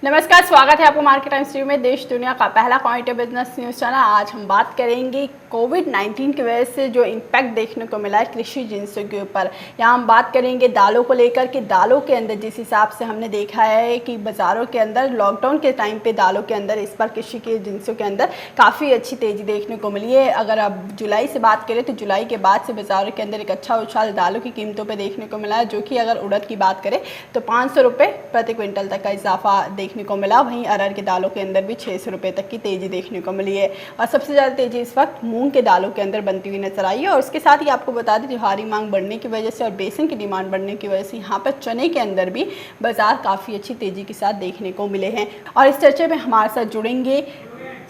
नमस्कार, स्वागत है आपको मार्केट टाइम्स टीवी में। देश दुनिया का पहला क्वांटिटी बिजनेस न्यूज़ चैनल। आज हम बात करेंगे कोविड-19 की वजह से जो इम्पैक्ट देखने को मिला है कृषि जिंसों के ऊपर। यहाँ हम बात करेंगे दालों को लेकर कि दालों के अंदर जिस हिसाब से हमने देखा है कि बाज़ारों के अंदर लॉकडाउन के टाइम पे दालों के अंदर इस बार कृषि के जिंसों के अंदर काफ़ी अच्छी तेज़ी देखने को मिली है। अगर आप जुलाई से बात करें तो जुलाई के बाद से बाज़ारों के अंदर एक अच्छा उछाल दालों की कीमतों पर देखने को मिला है, जो कि अगर उड़द की बात करें तो 500 रुपये प्रति क्विंटल तक का इजाफा देखने को मिला। वहीं अरहर के दालों के अंदर भी 600 रुपये तक की तेज़ी देखने को मिली है। और सबसे ज़्यादा तेज़ी इस वक्त मूंग के दालों के अंदर बनती हुई नजर आई है। और उसके साथ ही आपको बता दें, त्योहारी मांग बढ़ने की वजह से और बेसन की डिमांड बढ़ने की वजह से यहाँ पर चने के अंदर भी बाजार काफ़ी अच्छी तेज़ी के साथ देखने को मिले हैं। और इस चर्चे में हमारे साथ जुड़ेंगे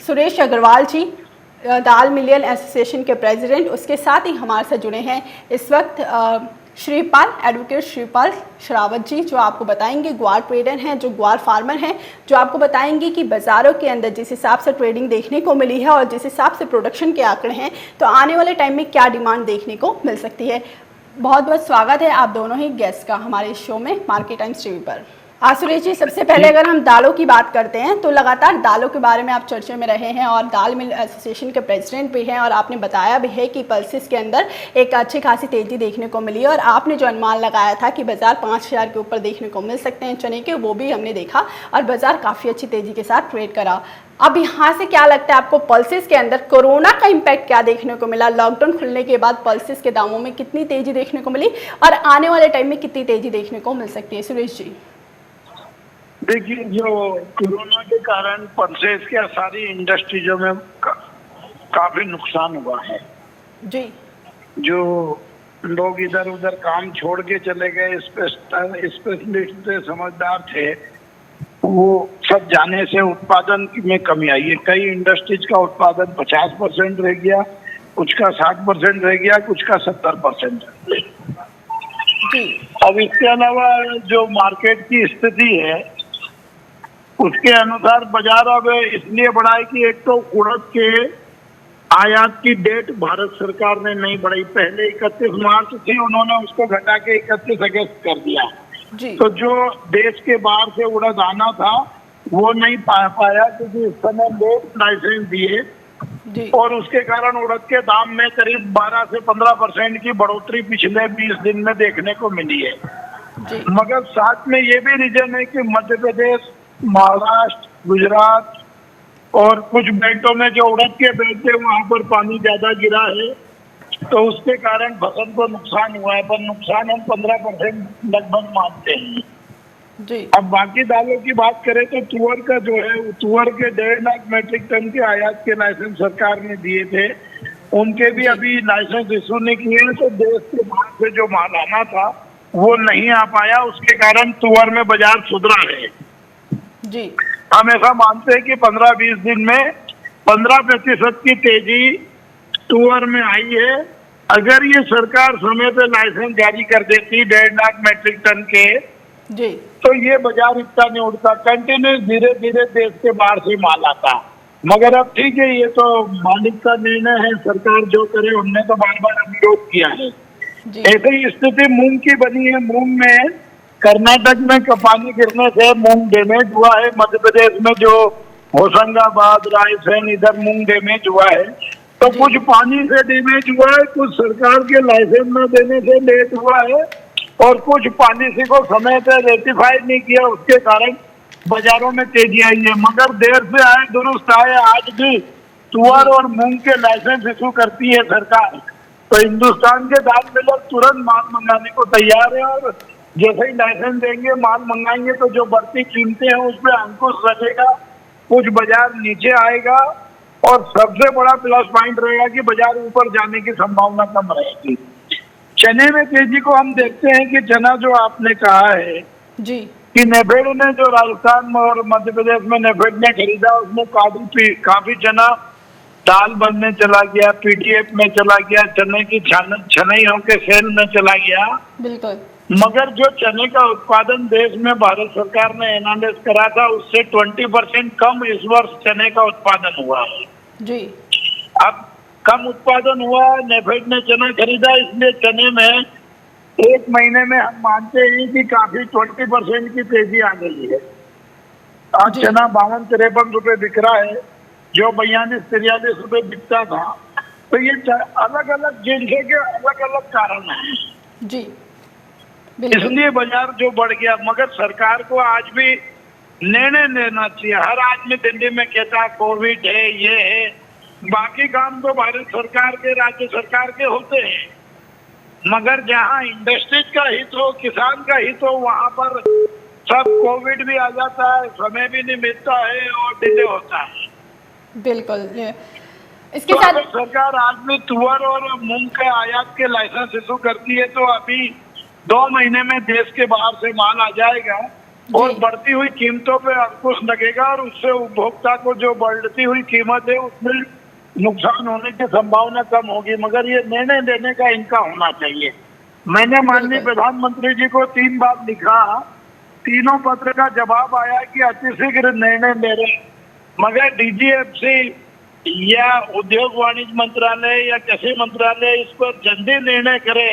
सुरेश अग्रवाल जी, दाल मिलियन एसोसिएशन के प्रेसिडेंट। उसके साथ ही हमारे साथ जुड़े हैं इस वक्त श्रीपाल, एडवोकेट श्रीपाल शरावत जी, जो आपको बताएंगे ग्वार ट्रेडर हैं, जो ग्वार फार्मर हैं, जो आपको बताएंगे कि बाज़ारों के अंदर जिस हिसाब से ट्रेडिंग देखने को मिली है और जिस हिसाब से प्रोडक्शन के आंकड़े हैं, तो आने वाले टाइम में क्या डिमांड देखने को मिल सकती है। बहुत बहुत स्वागत है आप दोनों ही गेस्ट का हमारे शो में मार्केट टाइम्स टीवी पर। सुरेश जी, सबसे पहले अगर हम दालों की बात करते हैं तो लगातार दालों के बारे में आप चर्चे में रहे हैं और दाल मिल एसोसिएशन के प्रेसिडेंट भी हैं, और आपने बताया भी है कि पल्सेस के अंदर एक अच्छी खासी तेज़ी देखने को मिली है। और आपने जो अनुमान लगाया था कि बाज़ार 5000 के ऊपर देखने को मिल सकते हैं चने के, वो भी हमने देखा और बाज़ार काफ़ी अच्छी तेज़ी के साथ ट्रेड करा। अब यहाँ से क्या लगता है आपको, पल्सेस के अंदर कोरोना का इम्पैक्ट क्या देखने को मिला? लॉकडाउन खुलने के बाद पल्सेस के दामों में कितनी तेज़ी देखने को मिली और आने वाले टाइम में कितनी तेज़ी देखने को मिल सकती है? सुरेश जी देखिए, जो कोरोना के कारण पल्सेस के सारी इंडस्ट्रीजों में काफी नुकसान हुआ है जी। जो लोग इधर उधर काम छोड़ के चले गए, स्पेशलिस्ट समझदार थे, वो सब जाने से उत्पादन में कमी आई है। कई इंडस्ट्रीज का उत्पादन 50% रह गया, कुछ का 60% रह गया, कुछ का 70% रह गया। अब इसके अलावा जो मार्केट की स्थिति है उसके अनुसार बाजार अब इसलिए बढ़ा है कि एक तो उड़द के आयात की डेट भारत सरकार ने नहीं बढ़ाई। पहले 31 मार्च थी, उन्होंने उसको घटा के 31 अगस्त कर दिया जी। तो जो देश के बाहर से उड़द आना था वो नहीं पाया क्योंकि इस समय लोग लाइसेंस दिए और उसके कारण उड़द के दाम में करीब 12 से 15% की बढ़ोतरी पिछले 20 दिन में देखने को मिली है जी। मगर साथ में ये भी रीजन है कि मध्य प्रदेश, महाराष्ट्र, गुजरात और कुछ बेल्टों में जो उड़द के बेल्ट थे वहां पर पानी ज्यादा गिरा है, तो उसके कारण फसल को नुकसान हुआ है। पर नुकसान हम 15% लगभग मानते हैं जी। अब बाकी दालों की बात करें तो तुअर का जो है, तुअर के 1.5 लाख मेट्रिक टन के आयात के लाइसेंस सरकार ने दिए थे, उनके भी अभी लाइसेंस इशू नहीं किए, तो देश के बाहर से जो माल आना था वो नहीं आ पाया। उसके कारण तुअर में बाजार सुधरा है जी। हम ऐसा मानते हैं कि 15-20 दिन में 15% की तेजी तुअर में आई है। अगर ये सरकार समय पे लाइसेंस जारी कर देती 1.5 लाख मेट्रिक टन के जी, तो ये बाजार इतना नहीं उड़ता, कंटिन्यूस धीरे धीरे देश के बाहर से माल आता। मगर अब ठीक है, ये तो मालिक का निर्णय है, सरकार जो करे। उनने तो बार बार विरोध किया है। ऐसी ही स्थिति मूंग की बनी है। मूंग में कर्नाटक में पानी गिरने से मूंग डैमेज हुआ है। मध्य प्रदेश में जो होशंगाबाद, रायसेन, इधर मूंग डैमेज हुआ है। तो कुछ पानी से डैमेज हुआ है, कुछ सरकार के लाइसेंस न देने से लेट हुआ है और कुछ पॉलिसी को समय पर रेटिफाई नहीं किया, उसके कारण बाजारों में तेजी आई है। मगर देर से आए दुरुस्त आए, आज भी तुअर और मूंग के लाइसेंस इशू करती है सरकार, तो हिंदुस्तान के दाल मिलर तुरंत माल मंगाने को तैयार है और जैसे ही लाइसेंस देंगे, माल मंगाएंगे, तो जो बढ़ती कीमतें हैं उस पर अंकुश लगेगा, कुछ बाजार नीचे आएगा और सबसे बड़ा प्लस पॉइंट रहेगा कि बाजार ऊपर जाने की संभावना कम रहेगी। चने में तेजी को हम देखते हैं कि चना जो आपने कहा है जी कि नेफेड ने जो राजस्थान और मध्य प्रदेश में नेफेड ने खरीदा, उसमें काफी चना दाल बनने चला गया, पीटीएफ में चला गया, चने की छनई होकर सेल में चला गया। बिल्कुल। मगर जो चने का उत्पादन देश में भारत सरकार ने एनालिस करा था, उससे 20% कम इस वर्ष चने का उत्पादन हुआ है जी। अब कम उत्पादन हुआ, नेफेड ने चना खरीदा, इसलिए चने में एक महीने में हम मानते हैं कि काफी 20% की तेजी आ गई है। आज जी। चना 52-53 रुपए बिक रहा है, जो 42-43 रुपए बिकता था। तो ये अलग अलग जिनके के अलग अलग कारण हैं, जी बिल्कुल। इसलिए बाजार जो बढ़ गया। मगर सरकार को आज भी निर्णय लेना चाहिए। हर आदमी दिल्ली में कहता है कोविड है, ये है, बाकी काम तो भारत सरकार के, राज्य सरकार के होते हैं। मगर जहाँ इंडस्ट्रीज का हित हो, किसान का हित हो, वहाँ पर सब कोविड भी आ जाता है, समय भी नहीं मिलता है और डिले होता है। बिल्कुल इसके तो साथ अगर सरकार आज भी तुअर और मूंग के आयात के लाइसेंस इशू करती है तो अभी 2 महीने में देश के बाहर से माल आ जाएगा और बढ़ती हुई कीमतों पे अंकुश लगेगा और उससे उपभोक्ता को जो बढ़ती हुई कीमत है उसमें नुकसान होने की संभावना कम होगी। मगर ये निर्णय लेने का इनका होना चाहिए। मैंने माननीय प्रधानमंत्री जी को 3 बार लिखा, तीनों पत्र का जवाब आया कि अतिशीघ्र निर्णय ले रहे, मगर डीजीएफसी या उद्योग वाणिज्य मंत्रालय या कृषि मंत्रालय इस पर जल्दी निर्णय करे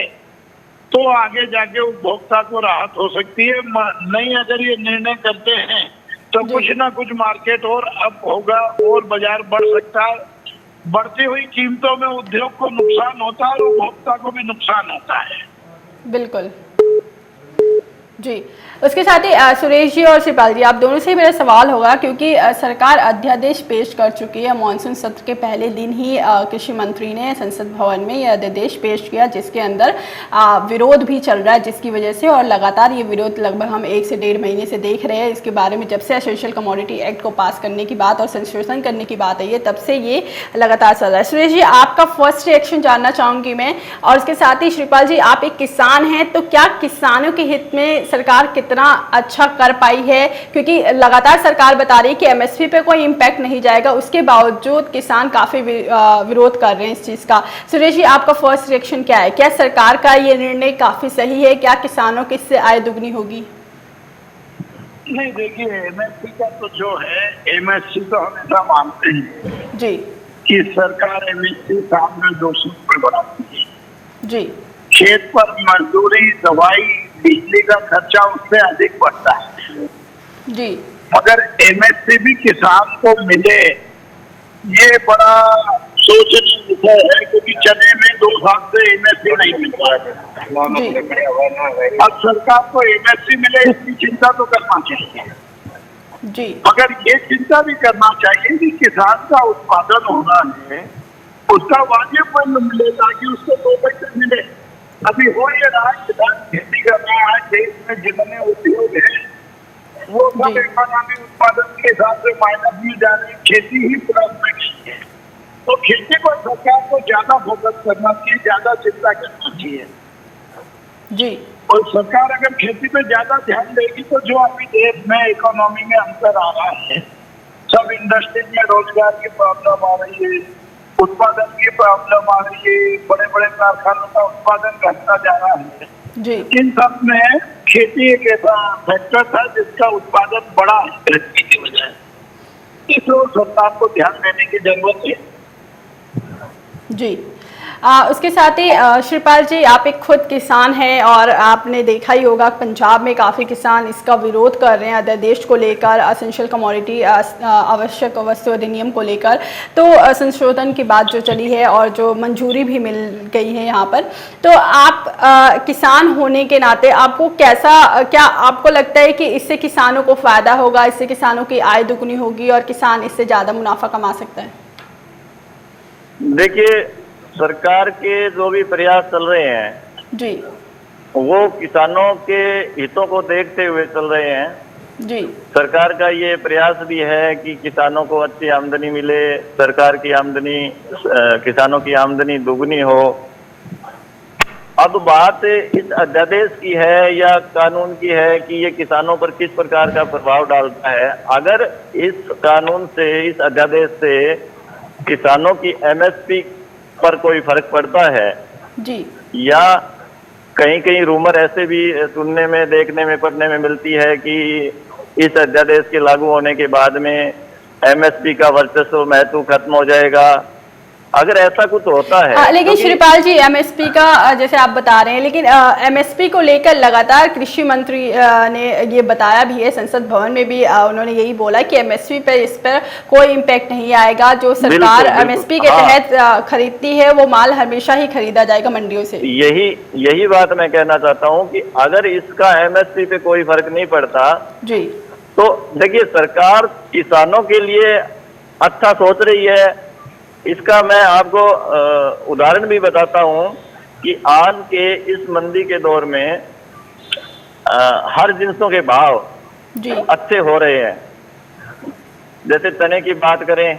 तो आगे जाके उपभोक्ता को राहत हो सकती है। नहीं, अगर ये निर्णय करते हैं तो कुछ ना कुछ मार्केट और अप होगा और बाजार बढ़ सकता है। बढ़ती हुई कीमतों में उद्योग को नुकसान होता है और उपभोक्ता को भी नुकसान होता है। बिल्कुल जी। उसके साथ ही सुरेश जी और शिवपाल जी, आप दोनों से मेरा सवाल होगा, क्योंकि सरकार अध्यादेश पेश कर चुकी है। मानसून सत्र के पहले दिन ही कृषि मंत्री ने संसद भवन में यह अध्यादेश पेश किया, जिसके अंदर विरोध भी चल रहा है, जिसकी वजह से, और लगातार ये विरोध लगभग हम 1 से 1.5 महीने से देख रहे हैं। इसके बारे में जब से एसेंशियल कमोडिटी एक्ट को पास करने की बात और संशोधन करने की बात आई है, तब से ये लगातार चल रहा है। सुरेश जी, आपका फर्स्ट रिएक्शन जानना चाहूँगी मैं, और उसके साथ ही शिवपाल जी, आप एक किसान हैं, तो क्या किसानों के हित में सरकार कितना अच्छा कर पाई है? क्योंकि लगातार सरकार बता रही है कि एमएसपी पे कोई इम्पैक्ट नहीं जाएगा, उसके बावजूद किसान काफी विरोध कर रहे हैं इस चीज का। सुरेश जी, आपका फर्स्ट रिएक्शन क्या है? क्या सरकार का ये निर्णय काफी सही है? क्या किसानों की इससे आय दुगनी होगी? नहीं, देखिए, एमएसपी का तो जो है, एमएसपी तो हमेशा मानते हैं जी कि सरकार एमएसपी सामने 200 रुपये बढ़ाती है जी। खेत पर मजदूरी, दवाई, बिजली का खर्चा उससे अधिक बढ़ता है जी। मगर एमएसपी भी किसान को मिले, ये बड़ा सोचनीय विषय है, क्योंकि चने में 2 साल से एमएसपी नहीं मिल रहा है। अब सरकार को एमएसपी मिले इसकी चिंता तो करना चाहिए जी। मगर ये चिंता भी करना चाहिए कि किसान का उत्पादन होना है, उसका वाजिब मूल्य मिले ताकि उसको 2 पैसे मिले। अभी हो ये रहा है, किसान खेती कर रहा है, देश में जितने उद्योग है वो सब इकोनॉमी उत्पादन के हिसाब से माइनस में जा रही, खेती ही प्लस में नहीं है। तो खेती पर सरकार को ज्यादा फोकस करना चाहिए, ज्यादा चिंता करना चाहिए जी। और सरकार अगर खेती पे ज्यादा ध्यान देगी तो जो अभी देश में इकोनॉमी में अंतर आ रहा है, सब इंडस्ट्री में रोजगार की प्रॉब्लम आ रही है, उत्पादन की प्रॉब्लम आ रही है, बड़े बड़े कारखानों का उत्पादन घटता जा रहा है जी। इन सब में खेती एक ऐसा फैक्टर था जिसका उत्पादन बड़ा है कृषि की वजह से। इस ओर सरकार को ध्यान देने की जरूरत है जी। उसके साथ ही शिवपाल जी, आप एक खुद किसान हैं और आपने देखा ही होगा पंजाब में काफ़ी किसान इसका विरोध कर रहे हैं अध्यादेश को लेकर, एसेंशियल कमोडिटी आवश्यक वस्तु अधिनियम को लेकर। तो संशोधन की बात जो चली है और जो मंजूरी भी मिल गई है यहाँ पर, तो आप किसान होने के नाते आपको क्या आपको लगता है कि इससे किसानों को फ़ायदा होगा, इससे किसानों की आय दुगनी होगी और किसान इससे ज़्यादा मुनाफा कमा सकता है? देखिए, सरकार के जो भी प्रयास चल रहे हैं जी, वो किसानों के हितों को देखते हुए चल रहे हैं जी। सरकार का ये प्रयास भी है कि किसानों को अच्छी आमदनी मिले, सरकार की आमदनी, किसानों की आमदनी दुगनी हो। अब बात इस अध्यादेश की है या कानून की है कि ये किसानों पर किस प्रकार का प्रभाव डालता है। अगर इस कानून से, इस अध्यादेश से किसानों की एमएसपी पर कोई फर्क पड़ता है जी, या कहीं कहीं रूमर ऐसे भी सुनने में, देखने में, पढ़ने में मिलती है कि इस अध्यादेश के लागू होने के बाद में एमएसपी का वर्चस्व महत्व खत्म हो जाएगा अगर ऐसा कुछ होता है लेकिन श्रीपाल जी, एमएसपी का जैसे आप बता रहे हैं, लेकिन एमएसपी को लेकर लगातार कृषि मंत्री ने ये बताया भी है, संसद भवन में भी उन्होंने यही बोला कि एमएसपी पर इस पर कोई इम्पैक्ट नहीं आएगा। जो सरकार एमएसपी के तहत खरीदती है वो माल हमेशा ही खरीदा जाएगा मंडियों से। यही बात मैं कहना चाहता हूँ कि अगर इसका एमएसपी पे कोई फर्क नहीं पड़ता जी, तो देखिए सरकार किसानों के लिए अच्छा सोच रही है। इसका मैं आपको उदाहरण भी बताता हूं कि आज के इस मंदी के दौर में हर जिन्सों के भाव जी, अच्छे हो रहे हैं। जैसे चने की बात करें,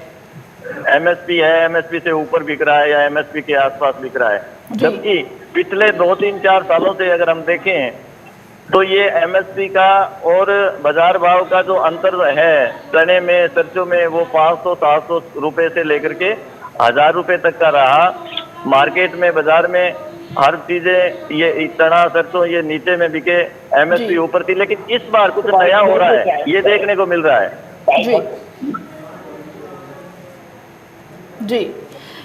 एमएसपी है, एमएसपी से ऊपर बिक रहा है या एमएसपी के आसपास बिक रहा है, जबकि पिछले 2-3-4 सालों से अगर हम देखें तो ये एमएसपी का और बाजार भाव का जो अंतर है चने में, सरसों में, वो 500-700 रुपए से लेकर के 1000 रुपए तक का रहा। मार्केट में, बाजार में हर चीजें, ये चना, सरसों ये नीचे में बिके, एमएसपी ऊपर थी। लेकिन इस बार कुछ नया हो रहा है, ये देखने को मिल रहा है। जी जी,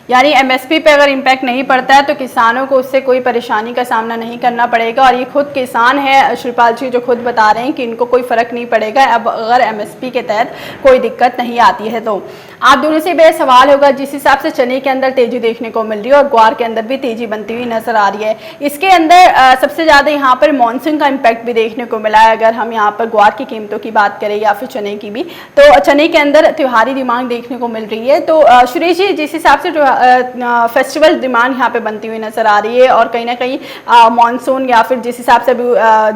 यानी एमएसपी पे अगर इम्पैक्ट नहीं पड़ता है तो किसानों को उससे कोई परेशानी का सामना नहीं करना पड़ेगा। और ये खुद किसान है श्रीपाल जी जो खुद बता रहे हैं कि इनको कोई फर्क नहीं पड़ेगा अब अगर एमएसपी के तहत कोई दिक्कत नहीं आती है। तो आप दोनों से मेरा सवाल होगा, जिस हिसाब से चने के अंदर तेजी देखने को मिल रही है और ग्वार के अंदर भी तेजी बनती हुई नजर आ रही है, इसके अंदर सबसे ज़्यादा यहाँ पर मानसून का इम्पैक्ट भी देखने को मिला है। अगर हम यहाँ पर ग्वार की कीमतों की बात करें या फिर चने की भी, तो चने के अंदर त्योहारी डिमांड देखने को मिल रही है। तो सुरेश जी, जिस हिसाब से जो फेस्टिवल डिमांड यहाँ पे बनती हुई नजर आ रही है और कहीं ना कहीं मानसून या फिर जिस हिसाब से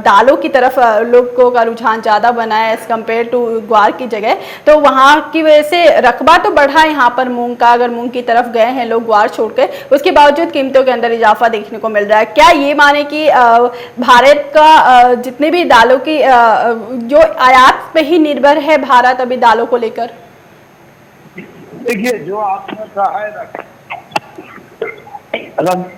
दालों की तरफ लोगों का रुझान ज़्यादा बना है एज कम्पेयर टू ग्वार की जगह, तो वहाँ की वजह से रकबा तो बढ़ा है यहाँ पर मूंग का। अगर मूंग की तरफ गए हैं लोग ग्वार छोड़कर, उसके बावजूद कीमतों के अंदर इजाफा देखने को मिल रहा है। क्या ये माने कि भारत का जितने भी दालों की जो आयात पे ही निर्भर है भारत अभी दालों को लेकर? देखिए, जो आपने कहा है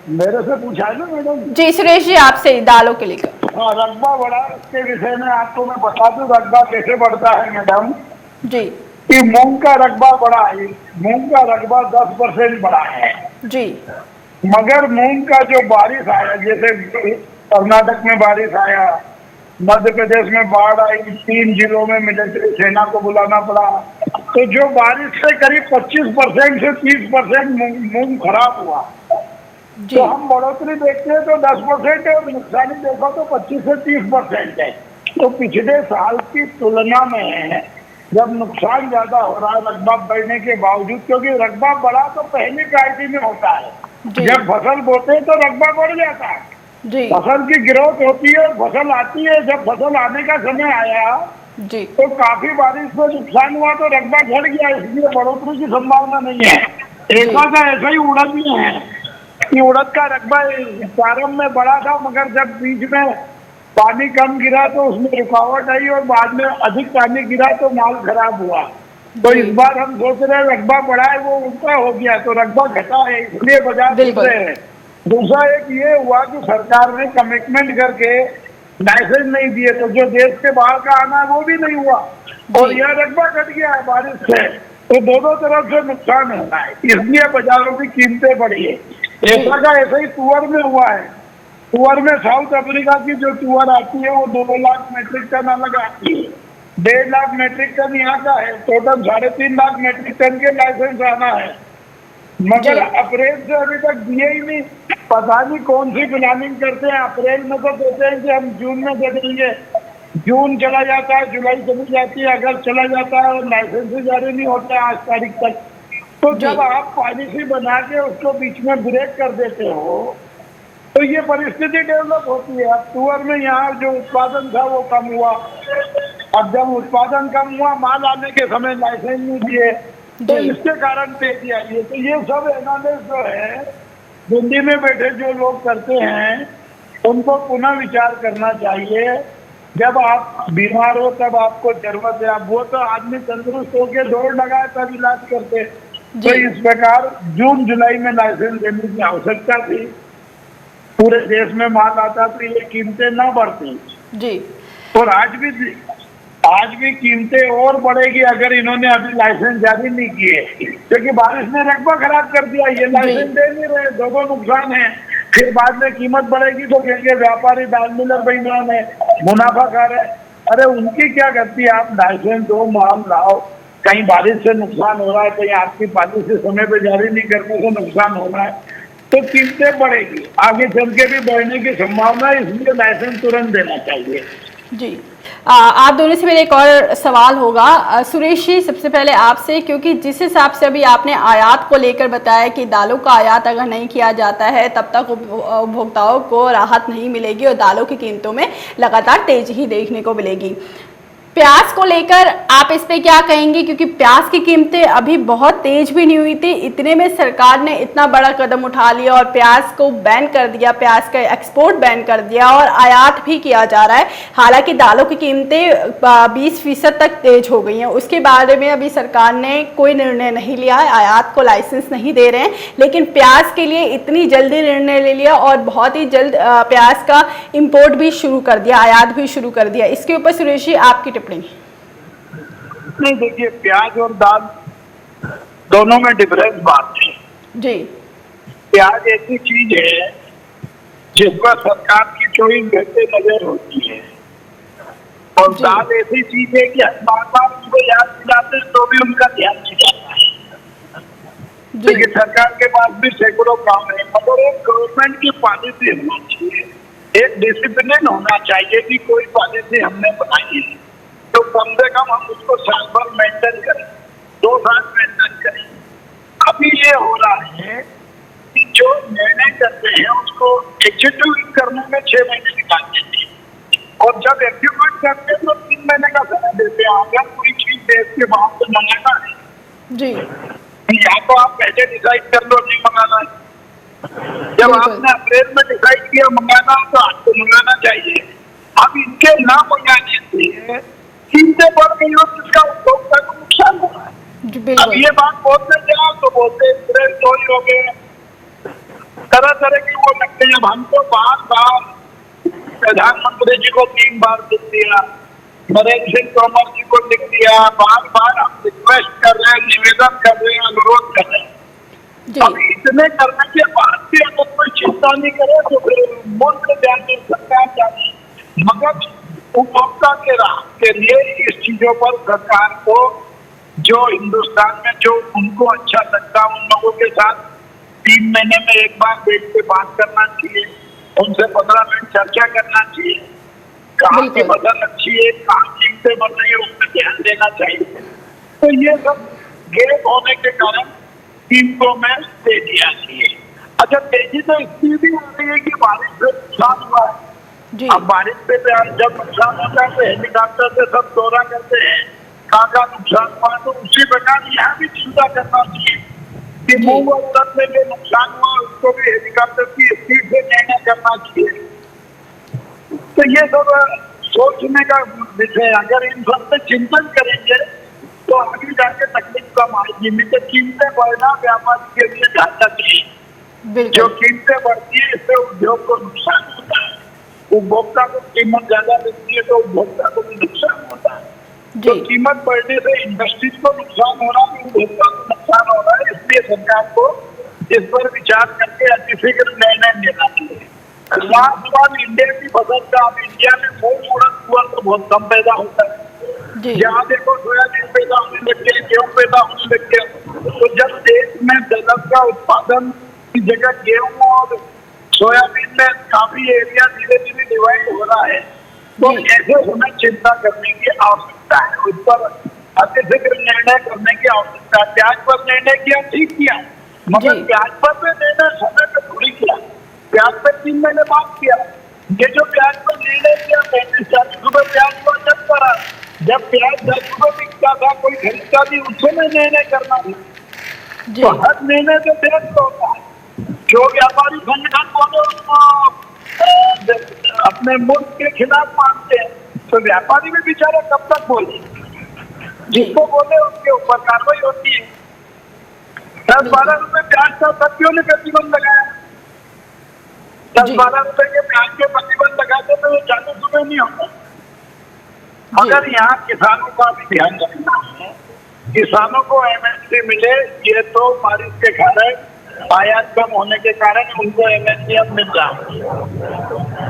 मेरे से पूछा है ना मैडम? जी सुरेश जी, आपसे दालों के लेकर। हाँ, रकबा बढ़ा, इसके विषय में आपको मैं बता दूं रकबा कैसे बढ़ता है मैडम जी। कि मूंग का रकबा बढ़ा है, मूंग का रकबा 10% बढ़ा है जी, मगर मूंग का जो बारिश आया, जैसे कर्नाटक में बारिश आया, मध्य प्रदेश में बाढ़ आई, 3 जिलों में मिलिट्री सेना को बुलाना पड़ा, तो जो बारिश से करीब 25% से 30% मूंग खराब हुआ। तो हम बढ़ोतरी देखते हैं तो 10% है और नुकसानी देखो तो 25 से 30% है। तो पिछले साल की तुलना में जब नुकसान ज्यादा हो रहा है रकबा बढ़ने के बावजूद, क्योंकि रकबा बढ़ा तो पहली प्रायोरिटी में होता है, जब फसल बोते हैं तो रकबा बढ़ जाता है, फसल की ग्रोथ होती है और फसल आती है। जब फसल आने का समय आया तो काफी बारिश से नुकसान हुआ तो रकबा घट गया, इसलिए बढ़ोतरी की संभावना नहीं है। एक बार का ऐसा ही उड़द में है कि उड़द का रकबा प्रारंभ में बढ़ा था, मगर जब बीच में पानी कम गिरा तो उसमें रुकावट आई और बाद में अधिक पानी गिरा तो माल खराब हुआ। तो इस बार हम सोच रहे हैं रकबा बढ़ा है वो उल्टा हो गया, तो रकबा घटा है, इसलिए बाजार गिर रहे हैं। दूसरा एक ये हुआ कि सरकार ने कमिटमेंट करके लाइसेंस नहीं दिए, तो जो देश के बाहर का आना है वो भी नहीं हुआ और यह रकबा घट गया है बारिश से, तो दोनों तरफ से नुकसान होता है, इसलिए बाजारों की कीमतें बढ़ी है। ऐसा का ऐसा ही तुअर में हुआ है। तुअर में साउथ अफ्रीका की जो तुअर आती है वो 2 लाख मेट्रिक टन अलग आती है, 1.5 लाख मेट्रिक टन यहाँ का है, टोटल 3.5 लाख मेट्रिक टन के लाइसेंस आना है, मगर अप्रैल से अभी तक दिए ही नहीं। पता नहीं कौन सी प्लानिंग करते हैं, अप्रैल में तो कहते हैं कि हम जून में दे देंगे, जून चला जाता है, जुलाई चली जाती है, अगस्त चला जाता है और लाइसेंस जारी नहीं होता है 8 तारीख तक। तो जब आप पॉलिसी बना के उसको बीच में ब्रेक कर देते हो तो ये परिस्थिति डेवलप होती है। अब तुअर में यहाँ जो उत्पादन था वो कम हुआ, अब जब उत्पादन कम हुआ माल आने के समय लाइसेंस नहीं दिए तो इसके कारण तेजी आई है। तो ये सब एनालिसिस जो है दिल्ली में बैठे जो लोग करते हैं उनको पुनः विचार करना चाहिए। जब आप बीमार हो तब आपको जरूरत है, अब वो तो आदमी तंदुरुस्त होकर दौड़ लगाए तब इलाज करते, तो इस प्रकार जून जुलाई में लाइसेंस देने की आवश्यकता थी। पूरे देश में माल आता तो ये कीमतें न बढ़ती जी। और आज भी कीमतें और बढ़ेगी अगर इन्होंने अभी लाइसेंस जारी नहीं किए, क्योंकि बारिश ने रकबा खराब कर दिया। ये लाइसेंस दे नहीं रहे, दो नुकसान है। फिर बाद में कीमत बढ़ेगी तो कहेंगे व्यापारी दाल मिलर बेईमान है, मुनाफा खा रहे। अरे उनकी क्या गलती है? आप लाइसेंस दो, माल लाओ। कहीं बारिश से नुकसान हो रहा है, कहीं आपकी पॉलिसी समय पे जारी नहीं करने से नुकसान हो रहा है, तो कीमतें बढ़ेगी, आगे चल के भी बढ़ने की संभावना है। इसलिए लाइसेंस तुरंत देना चाहिए। जी, आप दोनों से मेरा एक और सवाल होगा सुरेश जी, सबसे पहले आपसे, क्योंकि जिस हिसाब से अभी आपने आयात को लेकर बताया कि दालों का आयात अगर नहीं किया जाता है तब तक उपभोक्ताओं को राहत नहीं मिलेगी और दालों की कीमतों में लगातार तेजी ही देखने को मिलेगी। प्याज को लेकर आप इस पे क्या कहेंगे, क्योंकि प्याज की कीमतें अभी बहुत तेज भी नहीं हुई थी, इतने में सरकार ने इतना बड़ा कदम उठा लिया और प्याज को बैन कर दिया, प्याज का एक्सपोर्ट बैन कर दिया और आयात भी किया जा रहा है। हालांकि दालों की कीमतें 20% तक तेज हो गई हैं, उसके बारे में अभी सरकार ने कोई निर्णय नहीं लिया है, आयात को लाइसेंस नहीं दे रहे हैं, लेकिन प्याज के लिए इतनी जल्दी निर्णय ले लिया और बहुत ही जल्द प्याज का इम्पोर्ट भी शुरू कर दिया, आयात भी शुरू कर दिया। इसके ऊपर सुरेश जी आपकी नहीं, देखिए प्याज और दाल दोनों में डिफरेंस बात है जी। प्याज ऐसी चीज है जिस पर सरकार की 24 घंटे नजर होती है, और दाल ऐसी चीज है कि बार बार उनको याद दिलाते हैं तो भी उनका ध्यान नहीं जाता है। क्योंकि सरकार के पास भी सैकड़ों काम है, मगर एक गवर्नमेंट की पॉलिसी होनी चाहिए, एक डिसिप्लिन होना चाहिए कि कोई पॉलिसी हमने बनाई है तो कम से कम हम उसको साल भर मेंटेन करें, 2 साल मेंटेन करें। अभी ये हो रहा है कि जो निर्णय करते हैं उसको एग्जीक्यूट करने में 6 महीने निकाल देते हैं, और जब एग्जीक्यूट करते हैं तो 3 महीने का समय देते हैं। अगर कोई चीज देश के बाहर से मंगाना है जी, या तो आप पहले डिसाइड कर लो नहीं मंगाना है। जब आपने अप्रैल में डिसाइड किया मंगाना तो आपको मंगाना चाहिए। अब इनके ना मंगाने से कीमतें बढ़ गई हो जिसका उपभोक्ता को नुकसान हो रहा है। अब ये बात बोलते जाओ तो बोलते चोरी हो गए, तरह तरह के वो लगते हैं। हमको बार बार प्रधानमंत्री जी को 3 बार लिख दिया, नरेंद्र सिंह तोमर जी को लिख दिया, बार बार हम रिक्वेस्ट कर रहे हैं, निवेदन कर रहे हैं, अनुरोध कर रहे हैं। अब इतने करने के बाद भी अगर कोई चिंता नहीं करे तो फिर मुल्क जाने, सरकार जाने, मगर उपभोक्ता के राह के लिए इस चीजों पर सरकार को जो हिंदुस्तान में जो उनको अच्छा लगता है उन लोगों के साथ 3 महीने में एक बार बैठ के बात करना चाहिए, उनसे 15 मिनट चर्चा करना चाहिए, कहाँ की फसल अच्छी है, कहाँ कीमतें बढ़ रही है, उस पर ध्यान देना चाहिए। तो ये सब गैप होने के कारण कीमतों में तेजी आती है। अच्छा, तेजी तो इसलिए भी आती है कि बारिश से नुकसान हुआ है। अब बारिश पे जब नुकसान होता है तो हेलीकॉप्टर से सब दौरा करते हैं, कहाँ का नुकसान हुआ, तो उसी प्रकार यहाँ भी चिंता करना चाहिए कि मूंग और उड़द में जो नुकसान हुआ उसको भी हेलीकॉप्टर की स्पीड से निर्णय करना चाहिए। तो ये सब सोचने का विषय, अगर इन सब पे चिंतन करेंगे तो आगे जाके तकलीफ कम आएगी। नहीं तो कीमतें बढ़ना व्यापारी के लिए घातक है। जो कीमतें बढ़ती है इससे उद्योग को नुकसान होता है, उपभोक्ता को कीमत ज्यादा मिलती है तो उपभोक्ता को भी नुकसान होता है। तो कीमत बढ़ने से इंडस्ट्रीज को नुकसान हो रहा है, उपभोक्ता को नुकसान हो रहा है। इसलिए सरकार को इस पर विचार करके अतिशीघ्र निर्णय लेना चाहिए। लास्ट बार इंडिया की फसल का, अब इंडिया में मूंग उड़द हुआ तो बहुत कम पैदा होता है, जहाँ देखो सोयाबीन पैदा होने लग गया, गेहूँ पैदा होने लग गया। तो जब देश में दलहन का उत्पादन की जगह गेहूँ और सोयाबीन में काफी एरिया धीरे धीरे डिवाइड हो रहा है, तो ऐसे हमें चिंता करने की आवश्यकता है, उस पर अतिशीघ्र निर्णय करने की आवश्यकता है। प्याज पर निर्णय किया, ठीक किया, मगर प्याज पर भी निर्णय समय पे थोड़ी किया, प्याज पे 3 महीने बाद किया। ये जो प्याज पर निर्णय किया 35-40 रुपए प्याज पर जब करा, जब प्याज 10 रुपए बिकता था, कोई खरीदता भी, उससे में निर्णय करना था। तो हर निर्णय तो देश को होता है। जो व्यापारी संगठन बोले उसको अपने मुल्क के खिलाफ मानते हैं, तो व्यापारी भी बेचारा कब तक बोले, जिसको बोले उसके ऊपर कार्रवाई होती है। 10-12 रुपए प्याज का तब क्यों ने प्रतिबंध लगाया? 10-12 रुपए के प्याज के प्रतिबंध लगाते तो 40 रुपए नहीं होता। मगर यहाँ किसानों का भी ध्यान रखना है। किसानों को एमएसपी मिले, ये तो बारिश के कारण आयात कम होने के कारण उनको एमएसपी अब मिल रहा है,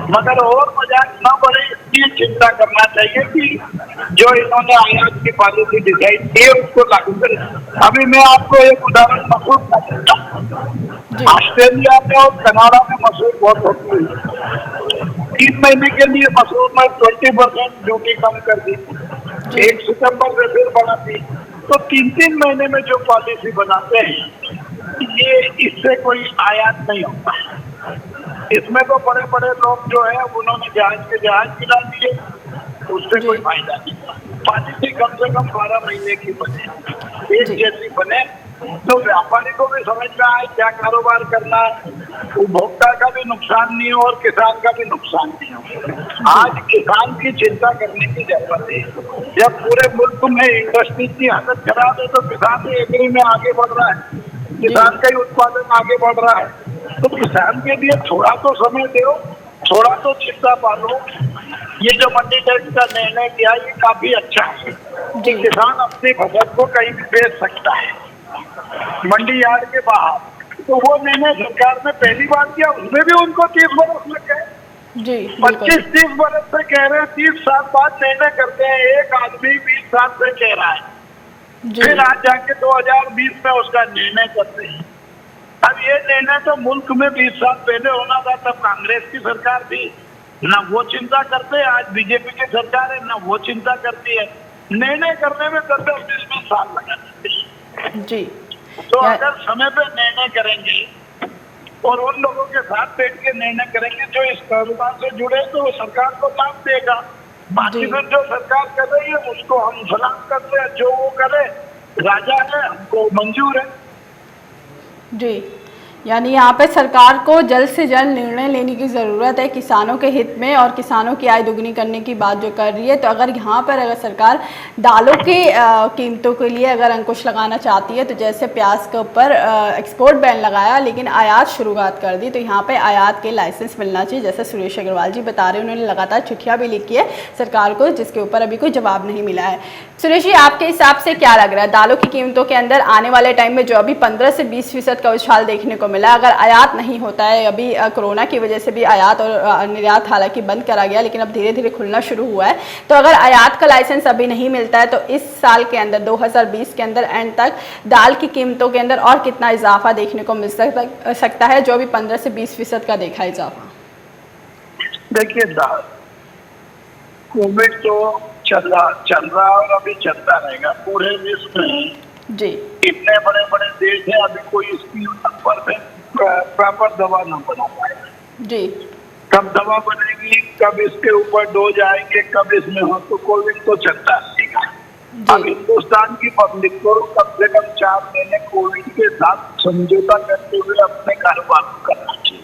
मगर और मजाक न बढ़े इसकी चिंता करना चाहिए कि जो इन्होंने आयात की पॉलिसी डिसाइड की है उसको लागू करें। अभी मैं आपको एक उदाहरण मसूर का देता हूँ। ऑस्ट्रेलिया में और कनाडा में मसूर बहुत होती है। 3 महीने के लिए मसूर में 20% ड्यूटी कम कर दी, 1 सितंबर से फिर बढ़ा दी। तो 3-3 महीने में जो पॉलिसी बनाते हैं ये इससे कोई आयात नहीं होता। इसमें तो बड़े बड़े लोग जो है उन्होंने जहाज के जहाज गिरा दिए, उससे कोई फायदा नहीं। पॉलिसी कम से कम 12 महीने की बने, एक जैसी बने, तो व्यापारी को भी समझ में आए क्या कारोबार करना है, उपभोक्ता का भी नुकसान नहीं हो और किसान का भी नुकसान नहीं हो। आज किसान की चिंता करने की जरूरत है। जब पूरे मुल्क में इंडस्ट्री की हालत खराब है तो किसान एग्री में आगे बढ़ रहा है, किसान का ही उत्पादन आगे बढ़ रहा है। तो किसान के लिए थोड़ा तो समय दो, थोड़ा तो चिंता पालो। ये जो मंडी टैक्स का निर्णय किया ये काफी अच्छा है कि किसान अपनी फसल को कहीं भी बेच सकता है मंडी यार्ड के बाहर। तो वो निर्णय सरकार ने पहली बार किया, उसमें भी उनको 30 बरस लग गए। 25-30 बरस से कह रहे हैं, 30 साल बाद निर्णय करते हैं। एक आदमी 20 साल से कह रहा है, फिर आज जाके 2020 में उसका निर्णय करते हैं। अब ये निर्णय तो मुल्क में 20 साल पहले होना था, तब कांग्रेस की सरकार थी, ना वो चिंता करते। आज बीजेपी की सरकार है, ना वो चिंता करती है। निर्णय करने में 10-20 साल लगा देते हैं जी। तो अगर समय पे निर्णय करेंगे और उन लोगों के साथ बैठ के निर्णय करेंगे जो इस कारोबार से जुड़े, तो वो सरकार को लाभ देगा। बाकी फिर जो सरकार कर रही है उसको हम सलाम करते हैं, जो वो करे राजा है, हमको मंजूर है जी। यानी यहाँ पे सरकार को जल्द से जल्द निर्णय लेने की ज़रूरत है किसानों के हित में, और किसानों की आय दुगनी करने की बात जो कर रही है। तो अगर यहाँ पर अगर सरकार दालों की कीमतों के लिए अगर अंकुश लगाना चाहती है, तो जैसे प्याज के ऊपर एक्सपोर्ट बैन लगाया लेकिन आयात शुरुआत कर दी, तो यहाँ पे आयात के लाइसेंस मिलना चाहिए। जैसे सुरेश अग्रवाल जी बता रहे हैं, उन्होंने लगातार चिट्ठियाँ भी लिखी है सरकार को, जिसके ऊपर अभी कोई जवाब नहीं मिला है। सुरेश जी, आपके हिसाब से क्या लग रहा है दालों की कीमतों के अंदर आने वाले टाइम में जो अभी 15 से 20% का उछाल देखने को मिला, अगर आयात नहीं होता है, अभी कोरोना की वजह से भी आयात और निर्यात हालांकि बंद करा गया लेकिन अब धीरे धीरे खुलना शुरू हुआ है, तो अगर आयात का लाइसेंस अभी नहीं मिलता है तो इस साल के अंदर 2020 के अंदर एंड तक दाल की कीमतों के अंदर और कितना इजाफा देखने को मिल सकता है, जो अभी 15 से 20% का देखा इजाफा? देखिए, दाल कोविड तो चल रहा और अभी चलता रहेगा पूरे विश्व में जी। इतने बड़े बड़े देश हैं, अभी कोई इसकी प्रॉपर दवा न बना पाएगा जी। कब दवा बनेगी, कब इसके ऊपर डोज आएंगे, कब इसमें हो, तो कोविड तो चलता रहेगा। अब हिंदुस्तान की पब्लिक को कम से कम 4 महीने कोविड के साथ समझौता करते हुए अपने कारोबार को करना चाहिए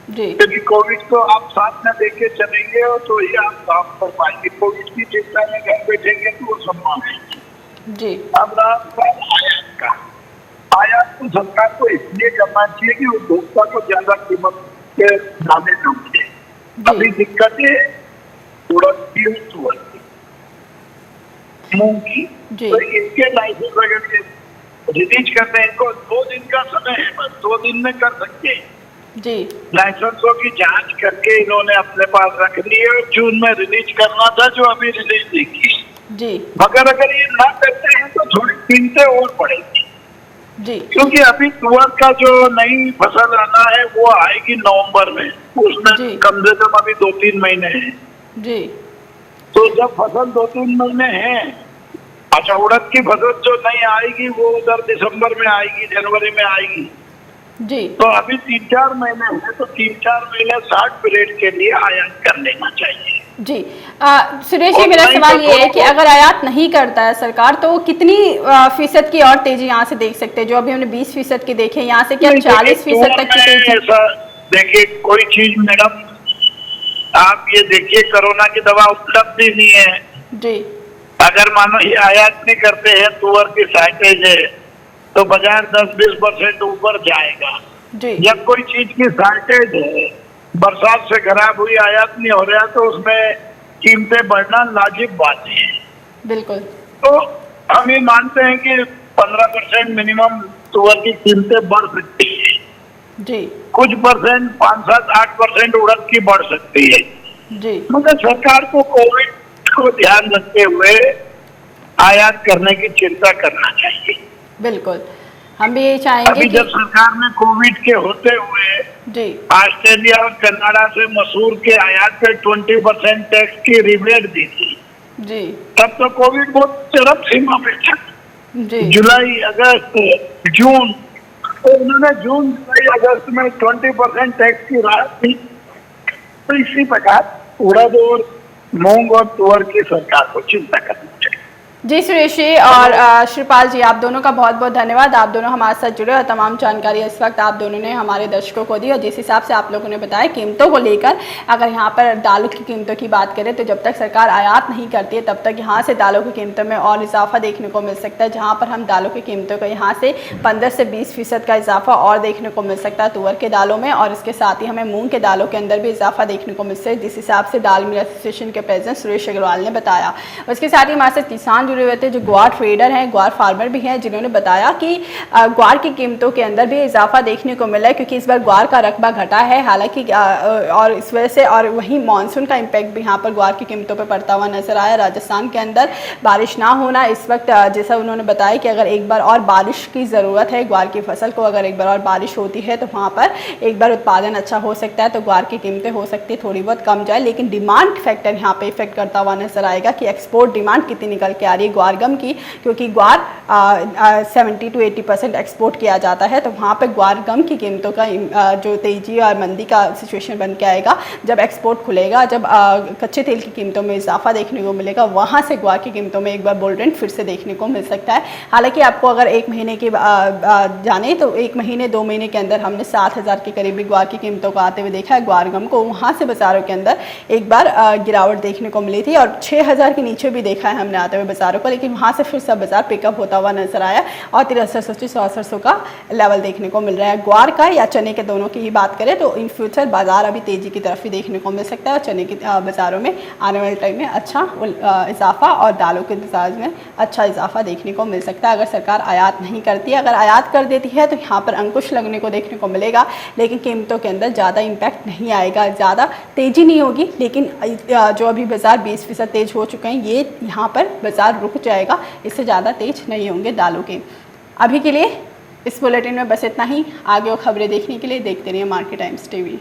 जी। क्योंकि कोविड को आप साथ में लेके चलेंगे तो ही आप काम कर पाएंगे। कोविड की चिंता में घर बैठेंगे तो वो संभव है जी। अब आयात तो सरकार को इसलिए करना चाहिए कि उपभोक्ता को ज्यादा कीमत के दामे न मिले। अभी दिक्कत है उड़द की, तुअर की, मूंग की, तो इनके लाइसेंस वगैरह रिलीज करते हैं। इनको 2 दिन का समय है, बस 2 दिन में कर सकते हैं जी। लाइसेंसों की जांच करके इन्होंने अपने पास रख ली है। जून में रिलीज करना था, जो अभी रिलीज नहीं की जी। मगर अगर ये ना करते हैं तो थोड़ी कीमतें और बढ़ेगी जी, क्योंकि अभी तुअर का जो नई फसल आना है वो आएगी नवंबर में, उसमें कम से कम अभी 2-3 महीने हैं जी। तो जब फसल 2-3 महीने हैं, अच्छा उड़द की फसल जो नहीं आएगी वो उधर दिसंबर में आएगी, जनवरी में आएगी जी। तो अभी 3-4 महीने हैं, तो 3-4 महीने 60 पीरियड के लिए आयात कर लेना चाहिए जी। सुरेश जी, मेरा सवाल ये है कि अगर आयात नहीं करता है सरकार, तो कितनी फीसद की और तेजी यहाँ से देख सकते हैं? जो अभी हमने 20% की देखे, यहाँ से क्या 40% तक की तेजी? देखिए, कोई चीज मैडम आप ये देखिए, कोरोना की दवा उपलब्ध ही नहीं है जी। अगर मानो ये आयात नहीं करते हैं, तुअर की शॉर्टेज है, तो बाजार 10-20% ऊपर जाएगा जी। जब कोई चीज की शॉर्टेज है, बरसात से खराब हुई, आयात नहीं हो रहा, तो उसमें कीमतें बढ़ना लाजिब बात है। बिल्कुल। तो हम ये मानते हैं कि 15% मिनिमम तुअर की कीमतें बढ़ सकती है जी कुछ परसेंट 5-7-8% उड़द की बढ़ सकती है। जी मगर सरकार को कोविड को ध्यान रखते हुए आयात करने की चिंता करना चाहिए। बिल्कुल, हम भी यही चाहेंगे अभी कि जब सरकार ने कोविड के होते हुए जी ऑस्ट्रेलिया और कनाडा से मसूर के आयात पे 20% टैक्स की रिबेट दी थी, जी तब तो कोविड बहुत चरम सीमा पे था। जी जुलाई, अगस्त, जून, तो उन्होंने जून, जुलाई, अगस्त में 20% टैक्स की राहत दी। तो इसी प्रकार उड़द और मूंग और तुअर की सरकार को चिंता करनी चाहिए। जी सुरेश जी और श्रीपाल जी, आप दोनों का बहुत बहुत धन्यवाद। आप दोनों हमारे साथ जुड़े और तमाम जानकारी इस वक्त आप दोनों ने हमारे दर्शकों को दी। और जिस हिसाब से आप लोगों ने बताया कीमतों को लेकर, अगर यहाँ पर दालों की कीमतों की बात करें तो जब तक सरकार आयात नहीं करती है तब तक यहाँ से दालों की कीमतों में और इजाफा देखने को मिल सकता है। जहाँ पर हम दालों की कीमतों को यहाँ से 15 से 20% का इजाफा और देखने को मिल सकता है तुअर के दालों में, और इसके साथ ही हमें मूँग के दालों के अंदर भी इजाफा देखने को मिल सकता है, जिस हिसाब से दाल मिल एसोसिएशन के प्रेसिडेंट सुरेश अग्रवाल ने बताया। उसके साथ ही हमारे साथ किसान जुड़े हुए थे जो ग्वार ट्रेडर हैं, ग्वार फार्मर भी हैं, जिन्होंने बताया कि ग्वार की कीमतों के अंदर भी इजाफा देखने को मिला है, क्योंकि इस बार ग्वार का रकबा घटा है। हालांकि और इस वजह से और वहीं मानसून का इम्पैक्ट भी यहाँ पर ग्वार की कीमतों पर पड़ता हुआ नजर आया। राजस्थान के अंदर बारिश ना होना इस वक्त, जैसा उन्होंने बताया कि अगर एक बार और बारिश की ज़रूरत है ग्वार की फसल को, अगर एक बार और बारिश होती है तो वहाँ पर एक बार उत्पादन अच्छा हो सकता है, तो ग्वार की कीमतें हो सकती है थोड़ी बहुत कम जाए। लेकिन डिमांड फैक्टर यहाँ पे इफेक्ट करता हुआ नजर आएगा कि एक्सपोर्ट डिमांड कितनी निकल के आ रही है ग्वार गम की, क्योंकि ग्वार 70 to 80% एक्सपोर्ट किया जाता है। तो वहाँ पे ग्वार गम की कीमतों का जो तेजी और मंदी का सिचुएशन बन के आएगा जब एक्सपोर्ट खुलेगा, जब कच्चे तेल की कीमतों में इजाफा देखने को मिलेगा, वहाँ से ग्वार की कीमतों में एक बार बुल रन फिर से देखने को मिल सकता है। हालांकि आपको अगर एक महीने की जाने तो 1 महीने 2 महीने के अंदर हमने 7,000 के करीबी ग्वार की कीमतों को आते हुए देखा है ग्वार गम को। वहाँ से बाज़ारों के अंदर एक बार गिरावट देखने को मिली थी और 6,000 के नीचे भी देखा है हमने आते हुए बाज़ारों को, लेकिन वहाँ से फिर सब बाजार पिकअप होता हुआ नजर आया और 6300 का लेवल देखने को मिल रहा है। ग्वार का या चने के दोनों की ही बात करें तो इन फ्यूचर बाजार अभी तेजी की तरफ ही देखने को मिल सकता है और चने के बाज़ारों में आने वाले टाइम में अच्छा इजाफा और दालों के बाजार में अच्छा इजाफा देखने को मिल सकता है अगर सरकार आयात नहीं करती है। अगर आयात कर देती है तो यहाँ पर अंकुश लगने को देखने को मिलेगा, लेकिन कीमतों के अंदर ज़्यादा इम्पैक्ट नहीं आएगा, ज़्यादा तेज़ी नहीं होगी। लेकिन जो अभी बाज़ार 20% तेज हो चुके हैं, ये यहाँ पर बाज़ार रुक जाएगा, इससे ज़्यादा तेज नहीं होंगे दालों के। अभी के लिए इस बुलेटिन में बस इतना ही। आगे और खबरें देखने के लिए देखते रहिए मार्केट टाइम्स टीवी।